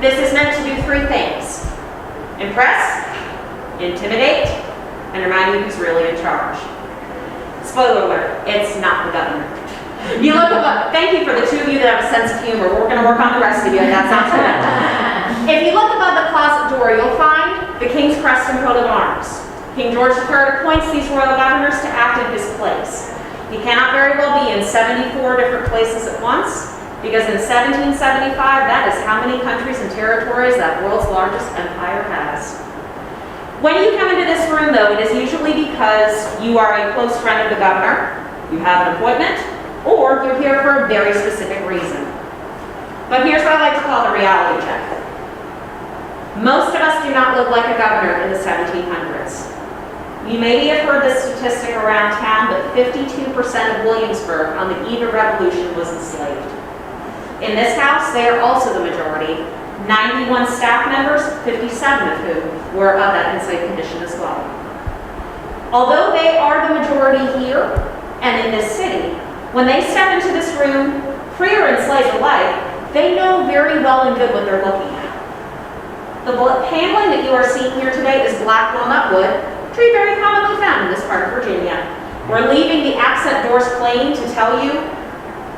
This is meant to do three things: impress, intimidate, and remind you who's really in charge. Spoiler alert, it's not the governor. You look above, thank you for the two of you that have a sense of humor. We're going to work on the rest of you, and that sounds good. If you look above the closet door, you'll find the King's crest and coat of arms. King George III appoints these royal governors to act in his place. He cannot very well be in 74 different places at once, because in 1775, that is how many countries and territories that world's largest empire has. When you come into this room, though, it is usually because you are a close friend of the governor, you have an appointment, or you're here for a very specific reason. But here's what I like to call the reality check. Most of us do not live like a governor in the 1700s. You maybe have heard this statistic around town, but 52% of Williamsburg on the eve of Revolution was enslaved. In this house, they are also the majority. 91 staff members, 57 of whom were of that enslaved condition as well. Although they are the majority here and in this city, when they step into this room, free or enslaved alike, they know very well and good what they're looking at. The paneling that you are seeing here today is black walnut wood, a tree very commonly found in this part of Virginia. We're leaving the accent doors plain to tell you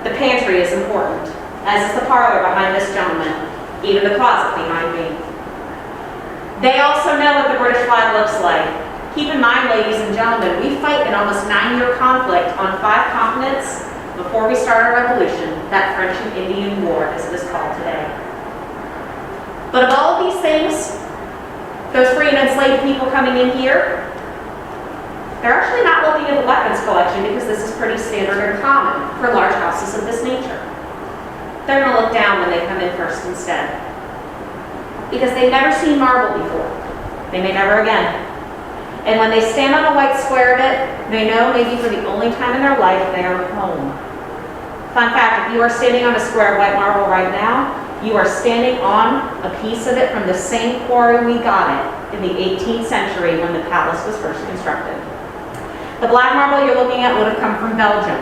the pantry is important, as is the parlor behind this gentleman, even the closet behind me. They also know what the British flag looks like. Keep in mind, ladies and gentlemen, we fight an almost 9-year conflict on 5 continents before we start our revolution, that French and Indian War, as it is called today. But of all of these things, those free and enslaved people coming in here, they're actually not looking at the weapons collection because this is pretty standard and common for large houses of this nature. They're going to look down when they come in first instead, because they've never seen marble before. They may never again. And when they stand on a white square of it, they know maybe for the only time in their life they are home. Fun fact, if you are standing on a square of white marble right now, you are standing on a piece of it from the same quarry we got it in the 18th century when the palace was first constructed. The black marble you're looking at would have come from Belgium.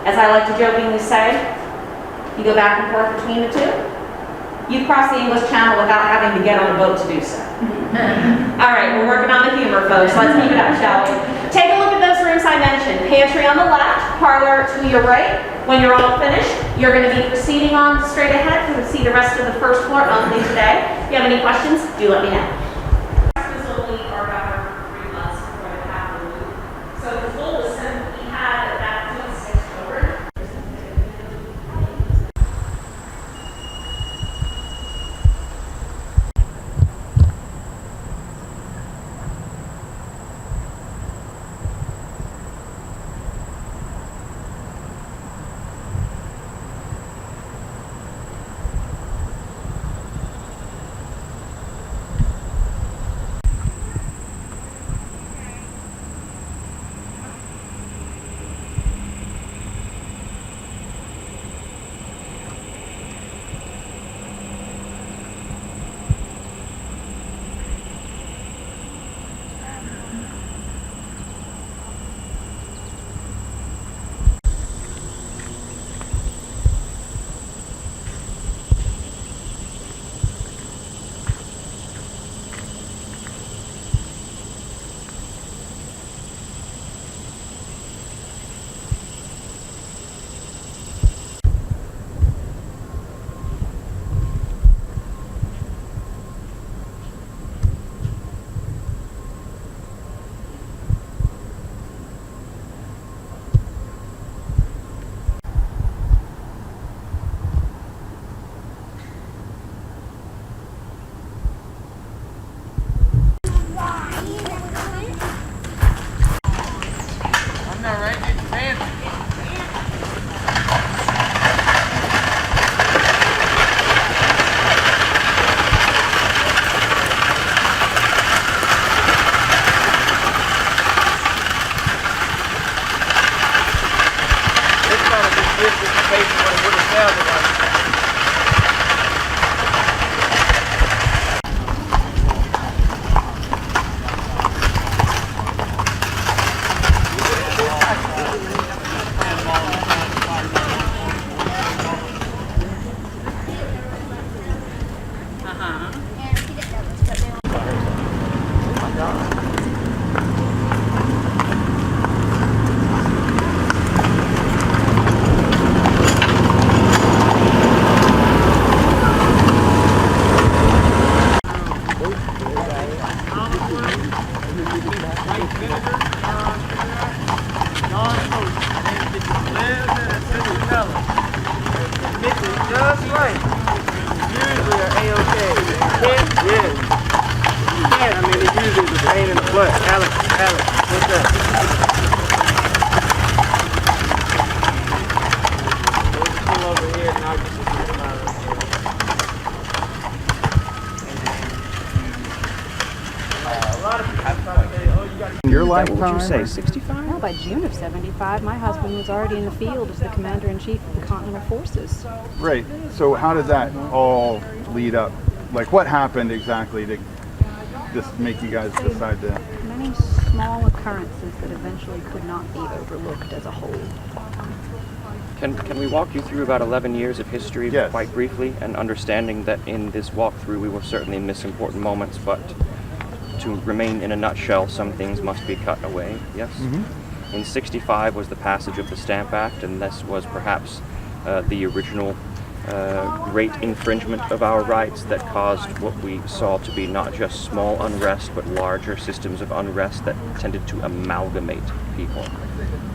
As I like to jokingly say, you go back and forth between the two, you cross the English Channel without having to get on a boat to do so. All right, we're working on the humor, folks. Let's keep it up, shall we? Take a look at those rooms I mentioned. Pantry on the left, parlor to your right. When you're all finished, you're going to be proceeding on straight ahead to see the rest of the first floor only today. If you have any questions, do let me know. Facility are governed for 3 months before they have to move. So the goal was simple. We had at that point 6 children. right. Usually are A-okay. Can't? Yeah. Yeah, I mean, it usually is a pain in the butt. Alex, what's up? Let's pull over here and I'll get you some flowers. A lot of people say, oh, you got to... In your What lifetime? would you say, 65? Well, by June of '75, my husband was already in the field as the commander-in-chief of the Continental Forces. Right. So how did that all lead up? Like, what happened exactly to just make you guys decide to... Many small occurrences that eventually could not be overlooked as a whole. Can we walk you through about 11 years of history Yes. quite briefly, and understanding that in this walkthrough we will certainly miss important moments, but to remain in a nutshell, some things must be cut away, yes? Mm-hmm. In 65 was the passage of the Stamp Act, and this was perhaps the original great infringement of our rights that caused what we saw to be not just small unrest, but larger systems of unrest that tended to amalgamate people.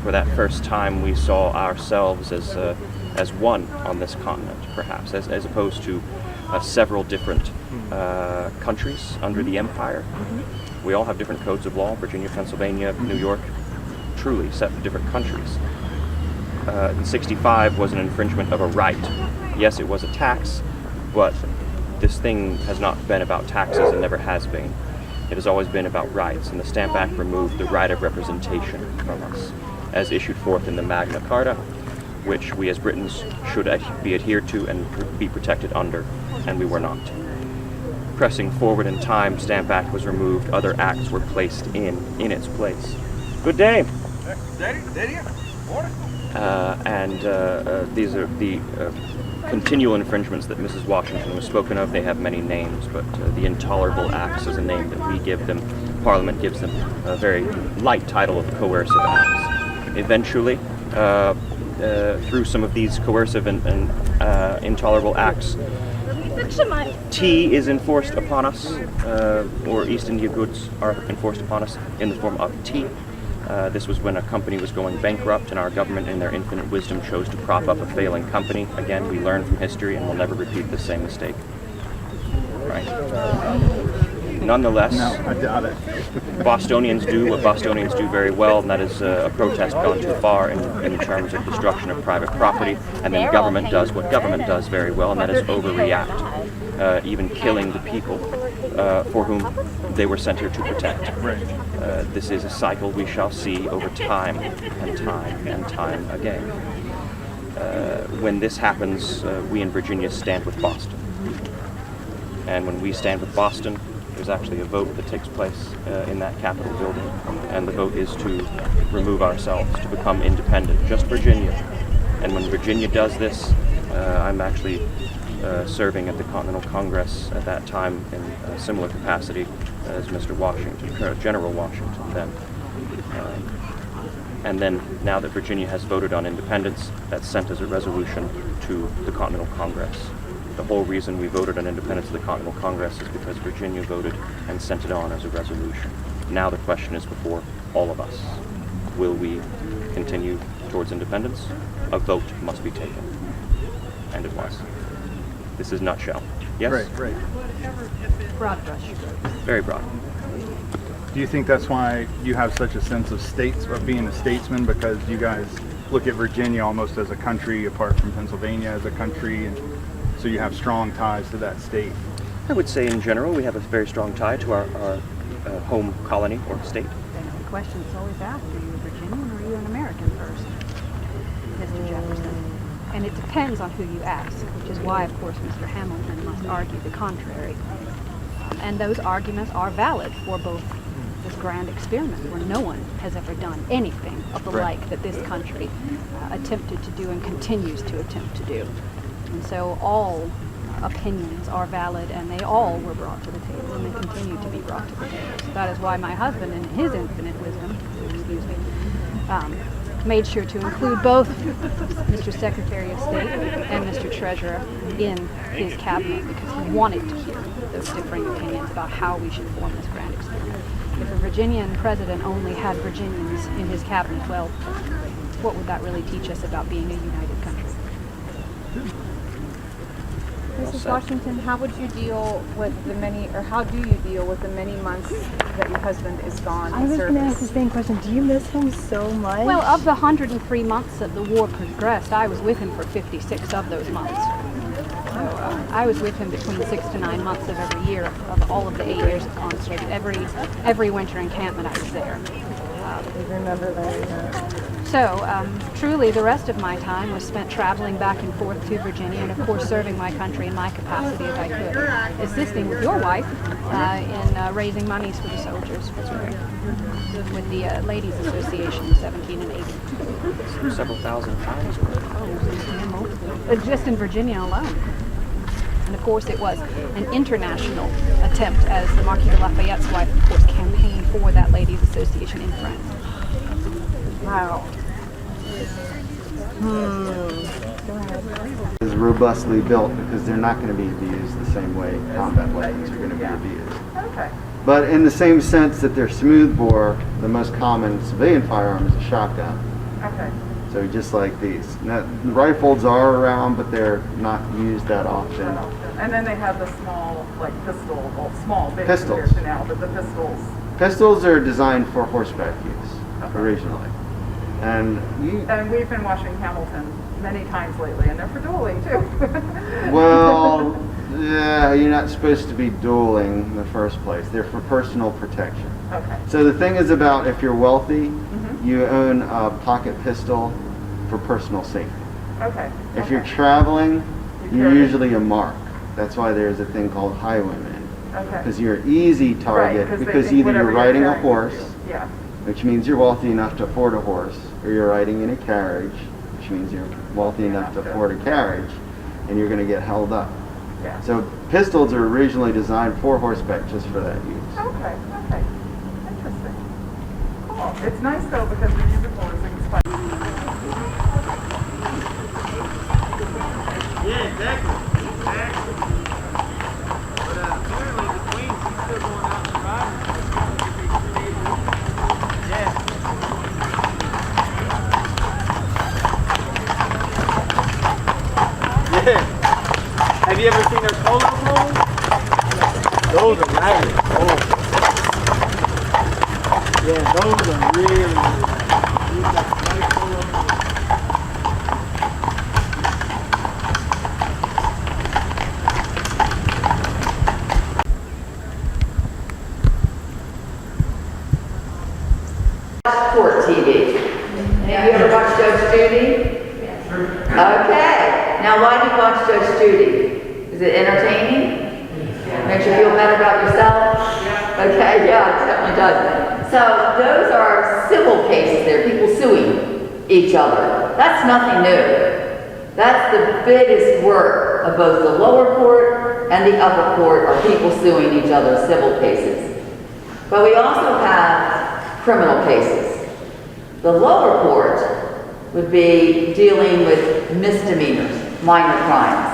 For that first time, we saw ourselves as one on this continent, perhaps, as opposed to several different countries under the empire. We all have different codes of law: Virginia, Pennsylvania, New York, truly seven different countries. In 65 was an infringement of a right. Yes, it was a tax, but this thing has not been about taxes and never has been. It has always been about rights, and the Stamp Act removed the right of representation from us, as issued forth in the Magna Carta, which we as Britons should be adhered to and be protected under, and we were not. Pressing forward in time, Stamp Act was removed, other acts were placed in its place. Good day! These are the continual infringements that Mrs. Washington was spoken of. They have many names, but the Intolerable Acts is a name that we give them. Parliament gives them a very light title of coercive acts. Eventually, through some of these coercive and intolerable acts, tea is enforced upon us, or East India goods are enforced upon us in the form of tea. This was when a company was going bankrupt, and our government, in their infinite wisdom, chose to prop up a failing company. Again, we learn from history and will never repeat the same mistake. Right. Nonetheless, No, I doubt it. Bostonians do what Bostonians do very well, and that is a protest gone too far in terms of destruction of private property, and then government does what government does very well, and that is overreact, even killing the people for whom they were sent here to protect. Right. This is a cycle we shall see over time and time and time again. When this happens, we in Virginia stand with Boston. And when we stand with Boston, there's actually a vote that takes place in that Capitol building, and the vote is to remove ourselves, to become independent, just Virginia. And when Virginia does this, I'm actually serving at the Continental Congress at that time in a similar capacity as Mr. Washington, General Washington then. And then, now that Virginia has voted on independence, that's sent as a resolution to the Continental Congress. The whole reason we voted on independence of the Continental Congress is because Virginia voted and sent it on as a resolution. Now the question is before all of us. Will we continue towards independence? A vote must be taken. And it was. This is nutshell. Yes? Right. Broad brush. Very broad. Do you think that's why you have such a sense of being a statesman, because you guys look at Virginia almost as a country apart from Pennsylvania as a country, and so you have strong ties to that state? I would say in general we have a very strong tie to our home colony or state. The question is always asked, are you a Virginian or are you an American first, Mr. Jefferson? And it depends on who you ask, which is why, of course, Mr. Hamilton must argue the contrary. And those arguments are valid for both this grand experiment where no one has ever done anything of the like that this country attempted to do and continues to attempt to do. And so all opinions are valid, and they all were brought to the table, and they continue to be brought to the table. So that is why my husband, in his infinite wisdom, made sure to include both Mr. Secretary of State and Mr. Treasurer in his cabinet, because he wanted to hear those differing opinions about how we should form this grand experiment. If a Virginian president only had Virginians in his cabinet, well, what would that really teach us about being a united country? Mrs. Washington, how would you deal with the many, or how do you deal with the many months that your husband is gone I in was going to ask service? the same question. Do you miss him so much? Well, of the 103 months that the war progressed, I was with him for 56 of those months. So, I was with him between 6 to 9 months of every year of all of the 8 years of conflict. Every winter encampment I was there. You remember that? So, truly, the rest of my time was spent traveling back and forth to Virginia and, of course, serving my country in my capacity as I could, assisting with your wife in raising monies for the soldiers with the Ladies Association 17 and 18. Several thousand pounds worth. Just in Virginia alone. And, of course, it was an international attempt as the Marquis de Lafayette's wife, of course, campaigned for that Ladies Association in France. Wow. Is robustly built because they're not going to be abused the same way combat weapons are going to be abused. Okay. But in the same sense that they're smoothbore, the most common civilian firearm is a shotgun. Okay. So just like these. Now, the rifles are around, but they're not used that often. And then they have the small, like pistol, well, small, big Pistols. compared to now, but the pistols. Pistols are designed for horseback use originally. And And we've been watching Hamilton many times lately, and they're for dueling too. well, yeah, you're not supposed to be dueling in the first place. They're for personal protection. Okay. So the thing is about if you're wealthy, you own a pocket pistol for personal safety. Okay. If you're traveling, you're carry- usually a mark. That's why there's a thing called highwaymen. Okay. Because you're an easy target, Right, they because think either whatever you're riding a carrying horse, is- Yeah. which means you're wealthy enough to afford a horse, or you're riding in a carriage, which means you're wealthy enough to afford a carriage, and you're going to get held up. Yeah. So pistols are originally designed for horseback just for that use. Okay. Okay. Interesting. Cool. It's nice though because the musical is inspired. Yeah, exactly. But apparently the queen, she's still going out and riding. Yeah. Yeah. Have you ever seen their polo clothes? Those are nice. Oh. Yeah, those are really nice. These got nice polo. Court TV. Have you ever watched Judge Judy? Okay. Now, why do you watch Judge Judy? Is it entertaining? Makes you feel better about yourself? Okay, yeah, it definitely does. So, those are civil cases there, people suing each other. That's nothing new. That's the biggest work of both the lower court and the upper court are people suing each other, civil cases. But we also have criminal cases. The lower court would be dealing with misdemeanors, minor crimes.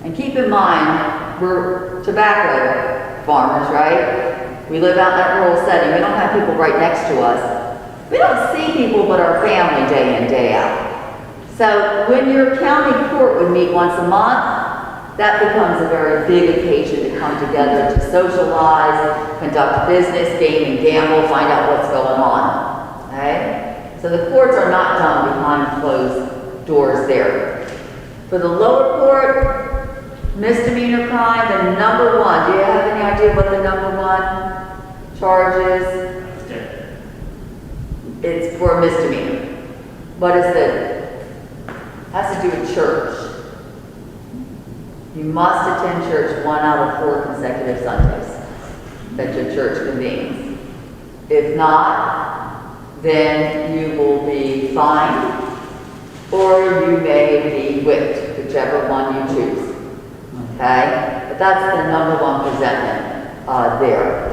And keep in mind, we're tobacco farmers, right? We live out in that rural setting. We don't have people right next to us. We don't see people but our family day in, day out. So when your county court would meet once a month, that becomes a very big occasion to come together to socialize, conduct business, game and gamble, find out what's going on. Okay? So the courts are not done behind closed doors there. For the lower court, misdemeanor crime, the number one. Do you have any idea what the number one charge is? It's for a misdemeanor. What is it? Has to do with church. You must attend church 1 out of 4 consecutive Sundays that your church convenes. If not, then you will be fined or you may be whipped, whichever one you choose. Okay? But that's the number one presentment there.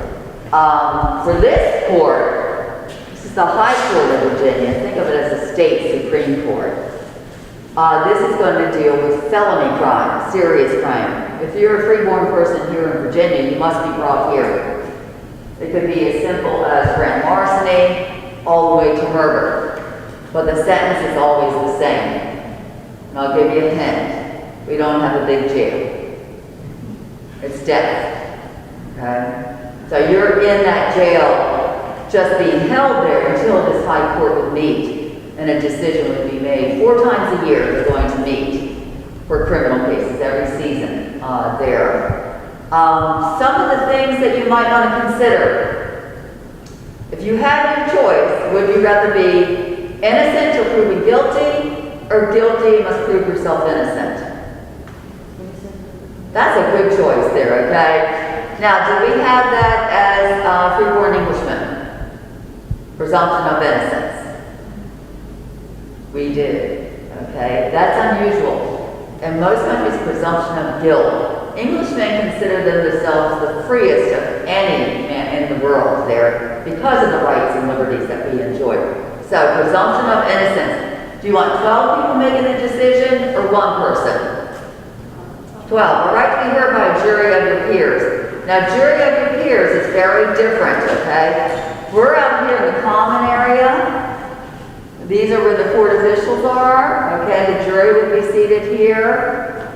For this court, this is the High Court of Virginia. Think of it as a state Supreme Court. This is going to deal with felony crime, serious crime. If you're a freeborn person here in Virginia, you must be brought here. It could be as simple as grand larceny, all the way to murder. But the sentence is always the same. And I'll give you a hint. We don't have a big jail. It's death. Okay? So you're in that jail just being held there until this high court would meet and a decision would be made. 4 times a year they're going to meet for criminal cases every season there. Some of the things that you might want to consider. If you had your choice, would you rather be innocent till proven guilty, or guilty and must prove yourself innocent? That's a good choice there, okay? Now, do we have that as free-born Englishmen? Presumption of innocence. We do, okay? That's unusual. In most countries, presumption of guilt. Englishmen consider themselves the freest of any man in the world there because of the rights and liberties that we enjoy. So, presumption of innocence. Do you want 12 people making the decision or 1 person? 12. A right to be heard by a jury of your peers. Now, jury of your peers is very different, okay? We're out here in the common area. These are where the court officials are, okay? The jury would be seated here.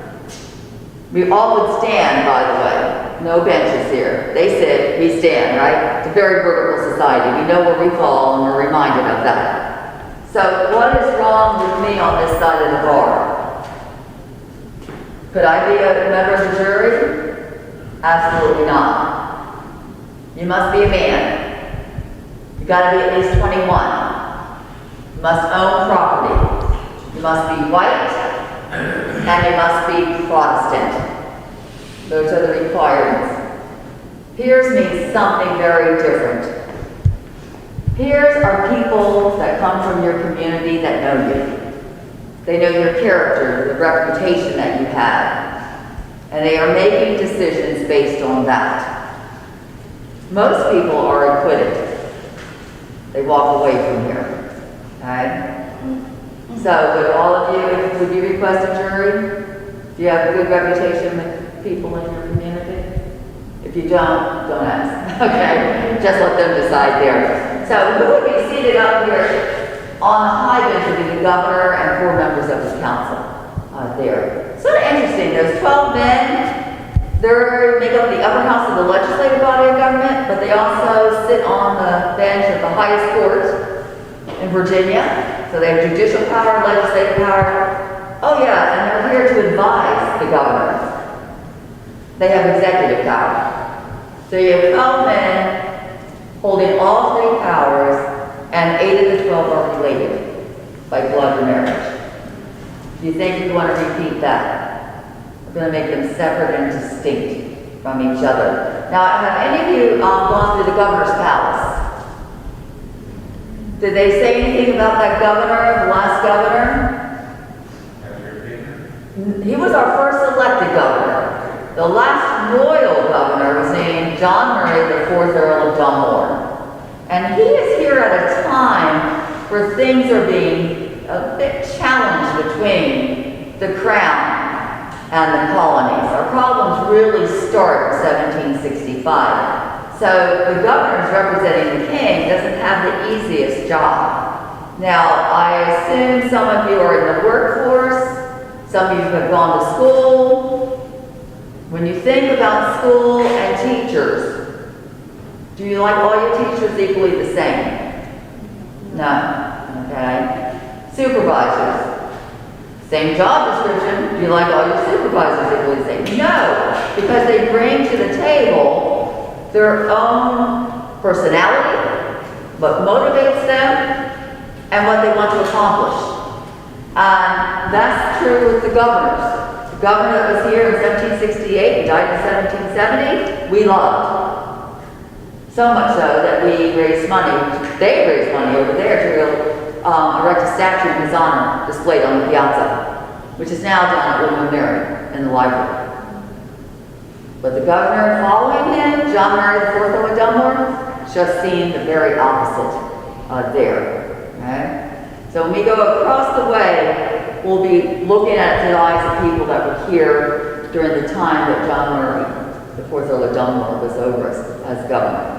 We all would stand, by the way. No benches here. They sit, we stand, right? It's a very vertical society. We know where we fall and we're reminded of that. So what is wrong with me on this side of the bar? Could I be a member of the jury? Absolutely not. You must be a man. You gotta be at least 21. You must own property. You must be white, and you must be Protestant. Those are the requirements. Peers means something very different. Peers are people that come from your community that know you. They know your character, the reputation that you have, and they are making decisions based on that. Most people are acquitted. They walk away from here, okay? So would all of you, would you request a jury? Do you have a good reputation with people in your community? If you don't ask, okay? Just let them decide there. So who would be seated up here? On the high bench would be the governor and 4 members of his council there. Sort of interesting, those 12 men, they make up the upper house of the legislative body of government, but they also sit on the bench of the highest court in Virginia. So they have judicial power, legislative power. Oh yeah, and they're here to advise the governor. They have executive power. So you have 12 men holding all 3 powers, and 8 of the 12 are related by blood or marriage. Do you think you want to repeat that? We're going to make them separate and distinct from each other. Now, have any of you gone through the governor's palace? Did they say anything about that governor, the last governor? He was our first elected governor. The last royal governor was named John Murray, the 4th Earl of Dunmore. And he is here at a time where things are being a bit challenged between the crown and the colonies. Our problems really start in 1765. So the governor representing the king doesn't have the easiest job. Now, I assume some of you are in the workforce, some of you have gone to school. When you think about school and teachers, do you like all your teachers equally the same? No. Okay. Supervisors. Same job description. Do you like all your supervisors equally the same? No. Because they bring to the table their own personality, what motivates them, and what they want to accomplish. And that's true with the governors. The governor that was here in 1768 and died in 1770, we loved. So much so that we raised money, they raised money over there to erect a statue in his honor displayed on the piazza, which is now down at William & Mary in the library. But the governor following him, John Murray, the 4th Earl of Dunmore, just seemed the very opposite there. Okay? So when we go across the way, we'll be looking at the eyes of people that were here during the time that John Murray, the 4th Earl of Dunmore, was over us as governor.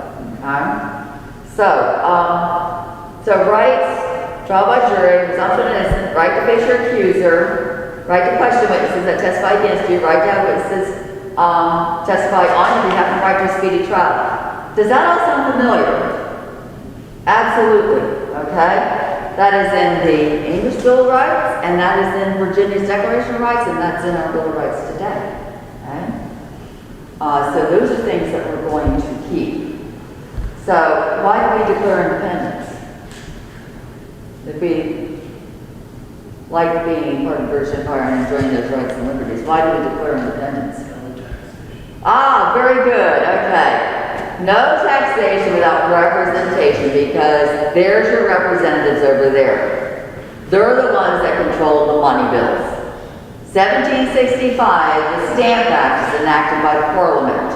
So rights, trial by jury, presumption of innocence, right to face your accuser, right to question witnesses that testify against you, right to have witnesses testify on your behalf and right to a speedy trial. Does that all sound familiar? Absolutely, okay? That is in the English Bill of Rights, and that is in Virginia's Declaration of Rights, and that's in our Bill of Rights today. Okay? So those are things that we're going to keep. So why do we declare independence? If we like being part of the British Empire and enjoying those rights and liberties, why do we declare independence? Ah, very good, okay. No taxation without representation, because there's your representatives over there. They're the ones that control the money bills. 1765, the Stamp Act is enacted by Parliament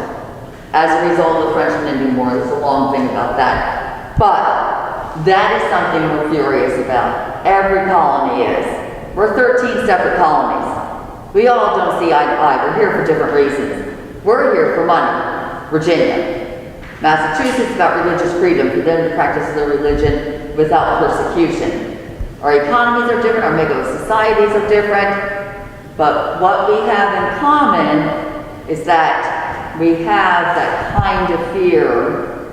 as a result of the French and Indian War. There's a long thing about that. But that is something we're furious about. Every colony is. We're 13 separate colonies. We all don't see eye to eye. We're here for different reasons. We're here for money. Virginia. Massachusetts about religious freedom, for them to practice their religion without persecution. Our economies are different, our makeup of societies are different, but what we have in common is that we have that kind of fear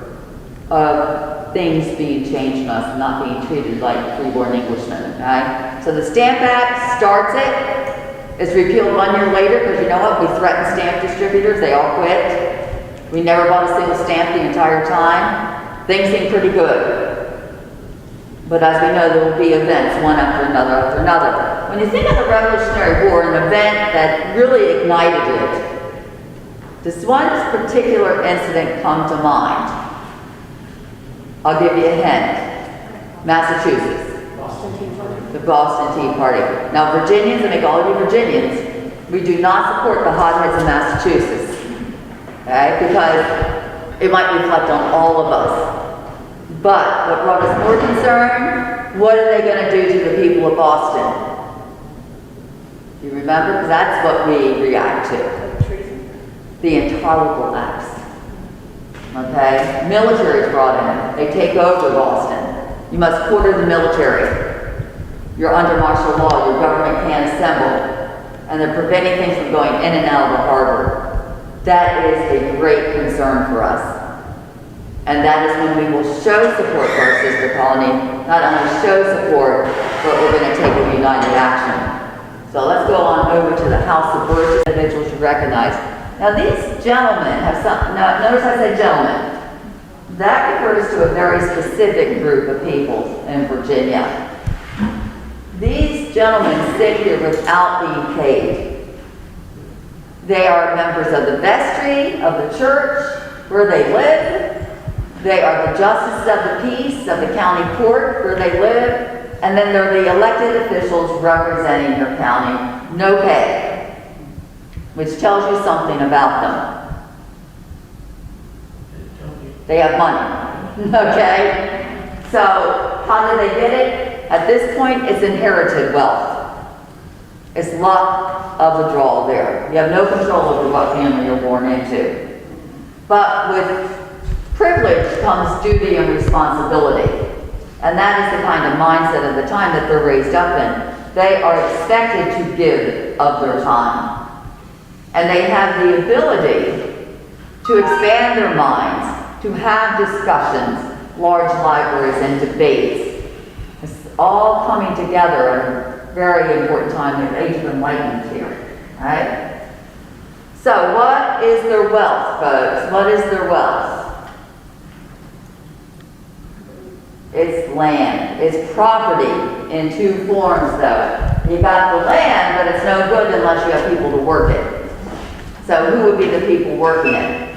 of things being changed on us and not being treated like freeborn Englishmen, okay? So the Stamp Act starts it. It's repealed 1 year later, because you know what? We threatened stamp distributors, they all quit. We never bought a single stamp the entire time. Things seem pretty good. But as we know, there will be events, one after another. When you think of the Revolutionary War, an event that really ignited it, does one particular incident come to mind? I'll give you a hint. Massachusetts. The Boston Tea Party. Now, Virginians, I make all of you Virginians, we do not support the hotheads of Massachusetts. Okay? Because it might reflect on all of us. But what brought us more concern, what are they going to do to the people of Boston? Do you remember? Because that's what we react to. The intolerable acts. Okay? Military is brought in. They take over Boston. You must quarter the military. You're under martial law. Your government can't assemble. And they're preventing things from going in and out of the harbor. That is a great concern for us. And that is when we will show support for our sister colony, not only show support, but we're going to take a united action. So let's go on over to the House of Burgesses, individuals you recognize. Now these gentlemen have some, now notice I say gentlemen. That refers to a very specific group of people in Virginia. These gentlemen sit here without being paid. They are members of the vestry of the church where they live. They are the justices of the peace of the county court where they live. And then they're the elected officials representing their county. No pay. Which tells you something about them. They have money. Okay? So, how do they get it? At this point, it's inherited wealth. It's luck of the draw there. You have no control over what family you're born into. But with privilege comes duty and responsibility. And that is the kind of mindset of the time that they're raised up in. They are expected to give of their time. And they have the ability to expand their minds, to have discussions, large libraries and debates. It's all coming together at a very important time, the age of enlightenment here, right? So what is their wealth, folks? What is their wealth? It's land. It's property in two forms, though. You got the land, but it's no good unless you have people to work it. So who would be the people working it?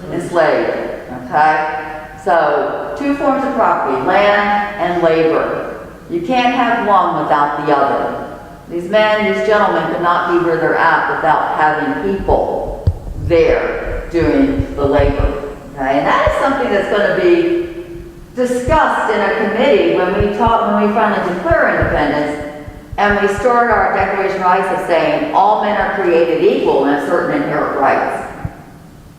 Enslaved, okay? So two forms of property, land and labor. You can't have one without the other. These men, these gentlemen could not be where they're at without having people there doing the labor. Okay? And that is something that's going to be discussed in a committee when we finally declare independence and we start our Declaration of Rights of saying all men are created equal and have certain inherent rights.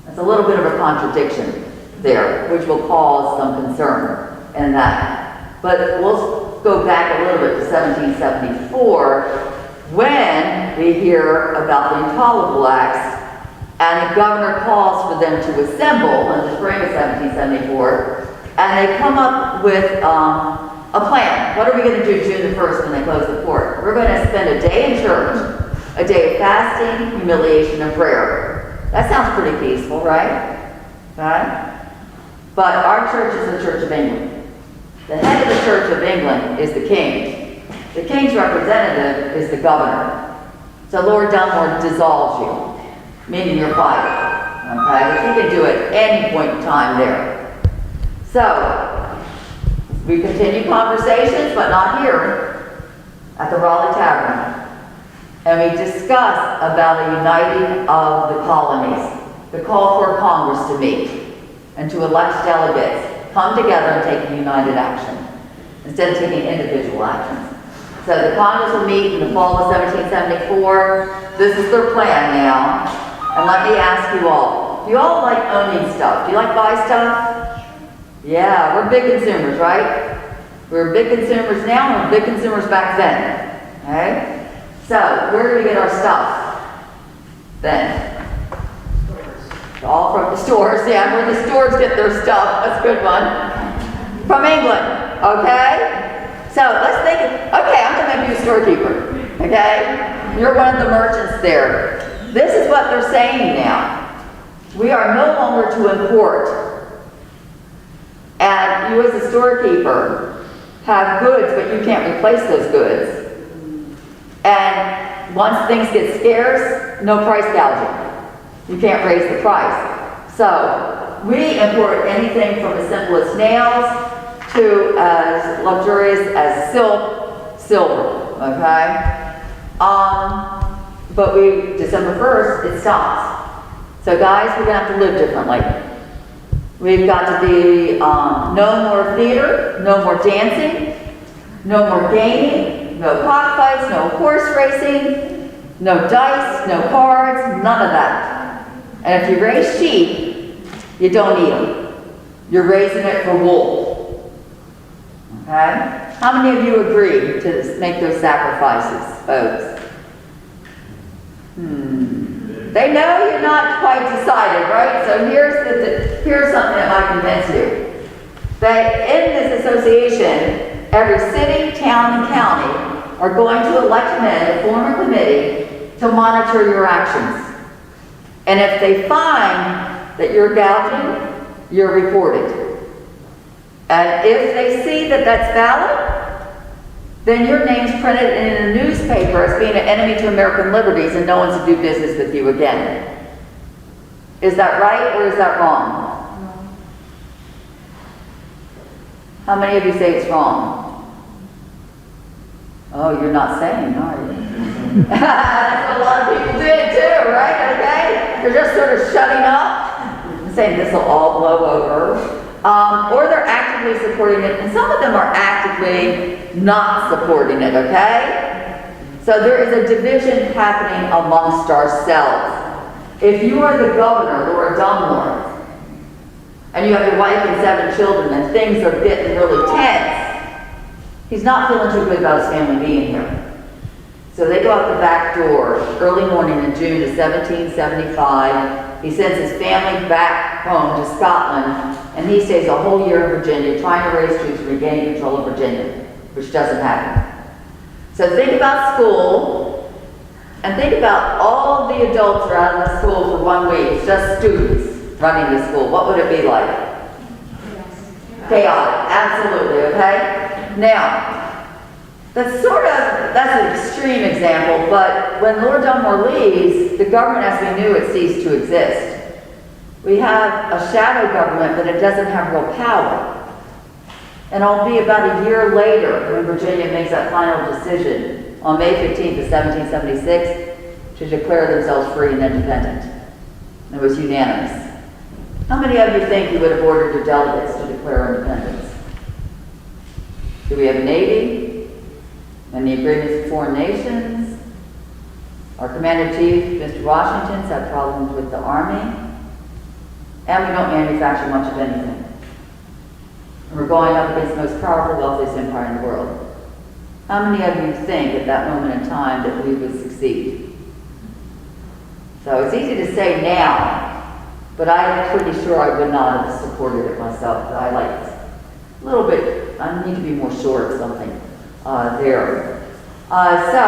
That's a little bit of a contradiction there, which will cause some concern in that. But we'll go back a little bit to 1774 when we hear about the Intolerable Acts and the governor calls for them to assemble in the spring of 1774, and they come up with a plan. What are we going to do June the 1st when they close the port? We're going to spend a day in church, a day of fasting, humiliation, and prayer. That sounds pretty peaceful, right? Okay? But our church is the Church of England. The head of the Church of England is the king. The king's representative is the governor. So Lord Dunmore dissolves you, meaning you're fired. Okay? Which he can do at any point in time there. So, we continue conversations, but not here, at the Raleigh Tavern. And we discuss about a uniting of the colonies, the call for Congress to meet and to elect delegates, come together and take a united action instead of taking individual actions. So the Congress will meet in the fall of 1774. This is their plan now. And let me ask you all, do you all like owning stuff? Do you like buy stuff? Yeah, we're big consumers, right? We're big consumers now and we're big consumers back then. Okay? So, where do we get our stuff? Then. All from the stores, yeah, where the stores get their stuff. That's a good one. From England, okay? So, let's think of, okay, I'm going to make you a storekeeper, okay? You're one of the merchants there. This is what they're saying now. We are no longer to import. And you as a storekeeper have goods, but you can't replace those goods. And once things get scarce, no price gouging. You can't raise the price. So we import anything from as simple as nails to as luxurious as silk, silver, okay? But December 1st, it stops. So guys, we're gonna have to live differently. We've got to be no more theater, no more dancing, no more gaming, no cockfights, no horse racing, no dice, no cards, none of that. And if you raise sheep, you don't eat them. You're raising it for wool. Okay? How many of you agree to make those sacrifices, folks? They know you're not quite decided, right? So here's something that might convince you. That in this association, every city, town, and county are going to elect men to form a committee to monitor your actions. And if they find that you're gouging, you're reported. And if they see that that's valid, then your name's printed in a newspaper as being an enemy to American liberties and no one's to do business with you again. Is that right or is that wrong? How many of you say it's wrong? Oh, you're not saying, are you? That's what a lot of people did too, right? Okay? They're just sort of shutting up and saying this will all blow over. Or they're actively supporting it, and some of them are actively not supporting it, okay? So there is a division happening amongst ourselves. If you are the governor, Lord Dunmore, and you have your wife and 7 children, and things are getting really tense, he's not feeling too good about his family being here. So they go out the back door early morning in June of 1775. He sends his family back home to Scotland, and he stays a whole year in Virginia trying to raise troops to regain control of Virginia, which doesn't happen. So think about school, and think about all the adults are out of the school for 1 week. It's just students running the school. What would it be like? Chaotic, absolutely, okay? Now, that's an extreme example, but when Lord Dunmore leaves, the government as we knew it ceased to exist. We have a shadow government, but it doesn't have real power. And it'll be about a year later when Virginia makes that final decision on May 15th of 1776 to declare themselves free and independent. It was unanimous. How many of you think you would have ordered your delegates to declare independence? Do we have a Navy? And the agreements with foreign nations? Our Commander-in-Chief, Mr. Washington's had problems with the Army. And we don't manufacture much of anything. And we're going up against the most powerful, wealthiest empire in the world. How many of you think at that moment in time that we would succeed? So it's easy to say now, but I'm pretty sure I would not have supported it myself. I like a little bit, I need to be more sure of something there. So,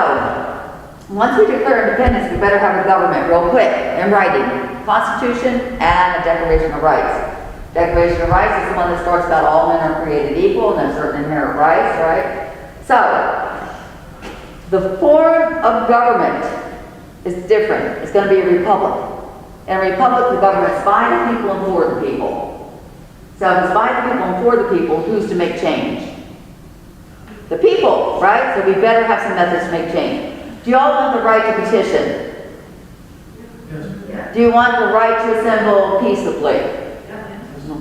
once we declare independence, we better have a government real quick, in writing. Constitution and a Declaration of Rights. Declaration of Rights is the one that starts about all men are created equal and have certain inherent rights, right? So, the form of government is different. It's going to be a republic. In a republic, the government's by the people and for the people. So if it's by the people and for the people, who's to make change? The people, right? So we better have some methods to make change. Do you all want the right to petition? Yes. Do you want the right to assemble peaceably?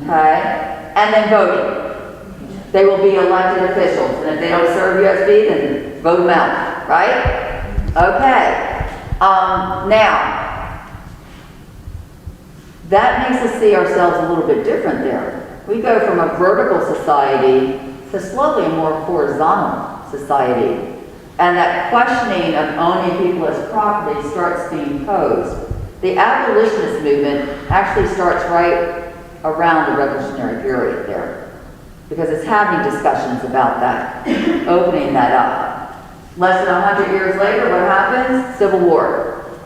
Okay? And then voting. They will be elected officials. And if they don't serve USB, then vote them out. Right? Okay. Now, that makes us see ourselves a little bit different there. We go from a vertical society to slowly a more horizontal society. And that questioning of owning people as property starts being posed. The abolitionist movement actually starts right around the Revolutionary period there, because it's having discussions about that, opening that up. Less than 100 years later, what happens? Civil War.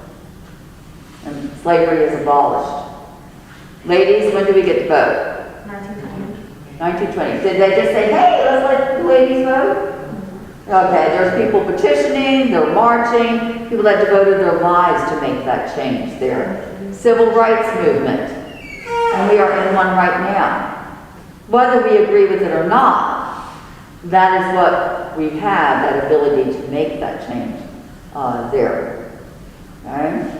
And slavery is abolished. Ladies, when do we get to vote? 1920. Did they just say, hey, let's let the ladies vote? Okay, there's people petitioning, they're marching, people had devoted their lives to make that change there. Civil rights movement. And we are in one right now. Whether we agree with it or not, that is what we have, that ability to make that change there. Alright?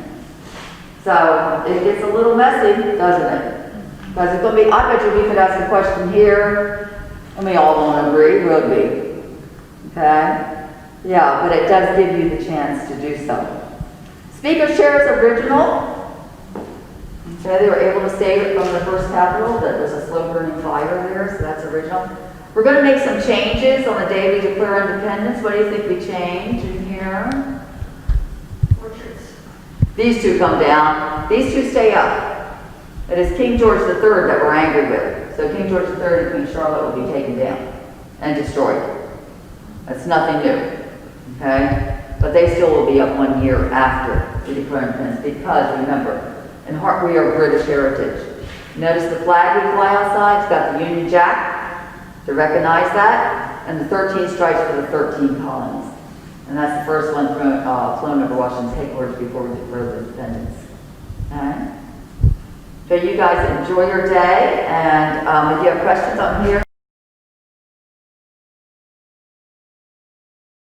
So it gets a little messy, doesn't it? Because it's going to be, I bet you we could ask a question here, and we all won't agree, would we? Okay? Yeah, but it does give you the chance to do so. Speaker's chair is original. Okay, they were able to save it from the first Capitol, that was a slow burning fire there, so that's original. We're going to make some changes on the day we declare independence. What do you think we change in here? Portraits. These two come down. These two stay up. It is King George III that we're angry with. So King George III and Queen Charlotte will be taken down and destroyed. That's nothing new. Okay? But they still will be up 1 year after we declare independence, because remember, in heart we are British heritage. Notice the flag we fly outside, it's got the Union Jack to recognize that, and the 13 stripes for the 13 colonies. And that's the first one flown over Washington's headquarters before we declared independence. Alright? So you guys enjoy your day, and if you have questions, I'm here.